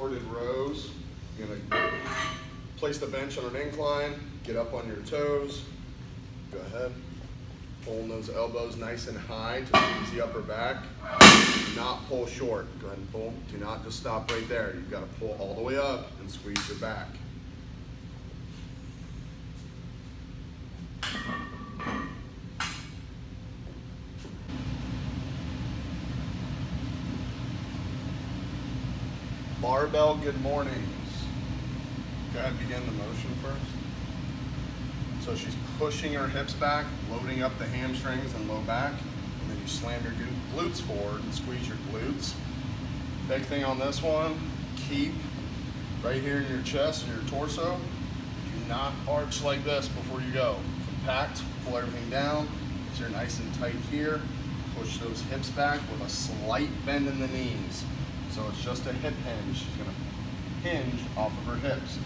supported rows. You're gonna place the bench on an incline, get up on your toes. Go ahead. Pulling those elbows nice and high to squeeze the upper back. Do not pull short. Go ahead and pull. Do not just stop right there. You've got to pull all the way up and squeeze your back. Barbell good mornings. Go ahead and begin the motion first. So she's pushing her hips back, loading up the hamstrings and low back, and then you slam your glutes forward and squeeze your glutes. Big thing on this one, keep right here in your chest and your torso. Do not arch like this before you go. Compact, pull everything down, so you're nice and tight here. Push those hips back with a slight bend in the knees. So it's just a hip hinge. She's gonna hinge off of her hips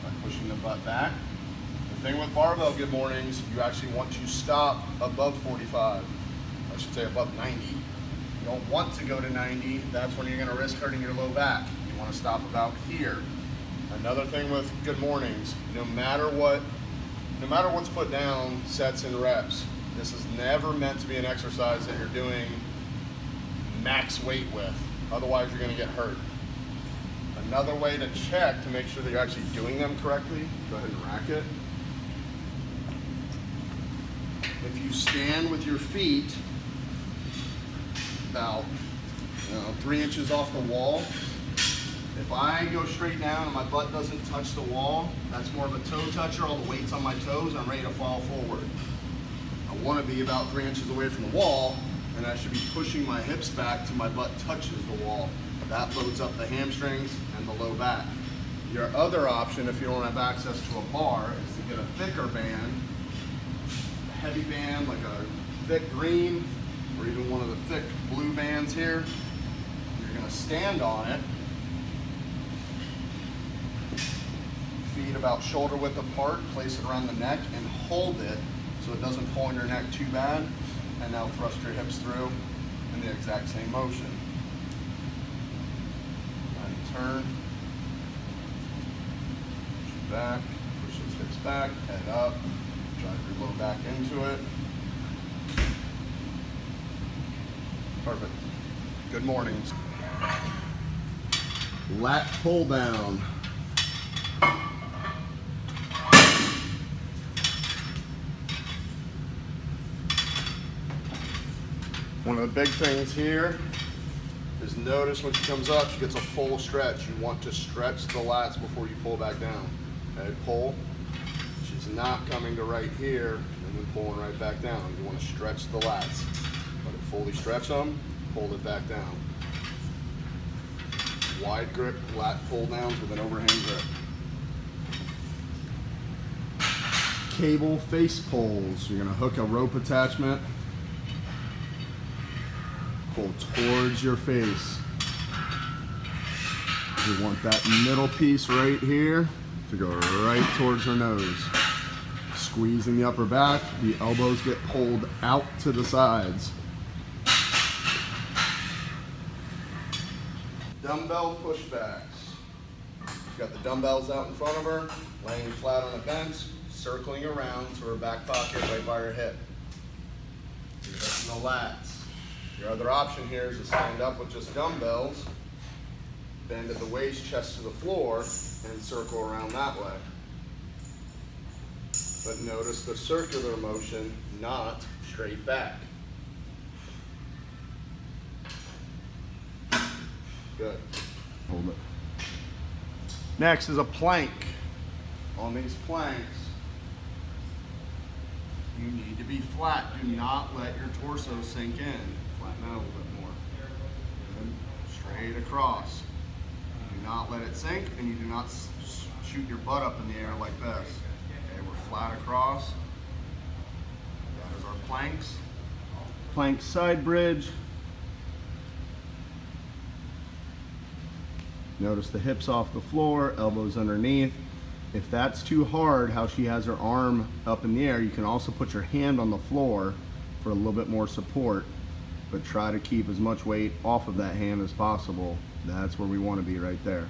by pushing the butt back. The thing with barbell good mornings, you actually want to stop above 45. I should say above 90. You don't want to go to 90. That's when you're gonna risk hurting your low back. You wanna stop about here. Another thing with good mornings, no matter what's put down, sets and reps, this is never meant to be an exercise that you're doing max weight with. Otherwise, you're gonna get hurt. Another way to check to make sure that you're actually doing them correctly, go ahead and rack it. If you stand with your feet about 3 inches off the wall, if I go straight down and my butt doesn't touch the wall, that's more of a toe toucher. All the weight's on my toes, I'm ready to fall forward. I wanna be about 3 inches away from the wall, and I should be pushing my hips back till my butt touches the wall. That loads up the hamstrings and the low back. Your other option, if you don't have access to a bar, is to get a thicker band, a heavy band like a thick green, or even one of the thick blue bands here. You're gonna stand on it, feet about shoulder width apart, place it around the neck and hold it so it doesn't pull on your neck too bad. And now thrust your hips through in the exact same motion. And turn, push back, push those hips back, head up, drive your low back into it. Perfect. Good mornings. Lat pull down. One of the big things here is notice when she comes up, she gets a full stretch. You want to stretch the lats before you pull back down. Okay, pull. She's not coming to right here and then pulling right back down. You want to stretch the lats. Let it fully stretch them, pull it back down. Wide grip lat pull downs with an overhand grip. Cable face pulls. You're going to hook a rope attachment. Pull towards your face. You want that middle piece right here to go right towards her nose. Squeezing the upper back, the elbows get pulled out to the sides. Dumbbell pushbacks. She's got the dumbbells out in front of her, laying flat on a bench, circling around to her back pocket right by her hip. You're lifting the lats. Your other option here is to stand up with just dumbbells, bend at the waist, chest to the floor, and circle around that way. But notice the circular motion, not straight back. Good. Hold it. Next is a plank. On these planks, you need to be flat. Do not let your torso sink in. Flatten out a little bit more. Good. Straight across. Do not let it sink, and you do not shoot your butt up in the air like this. Okay, we're flat across. That is our planks. Plank side bridge. Notice the hips off the floor, elbows underneath. If that's too hard, how she has her arm up in the air, you can also put your hand on the floor for a little bit more support, but try to keep as much weight off of that hand as possible. That's where we want to be right there.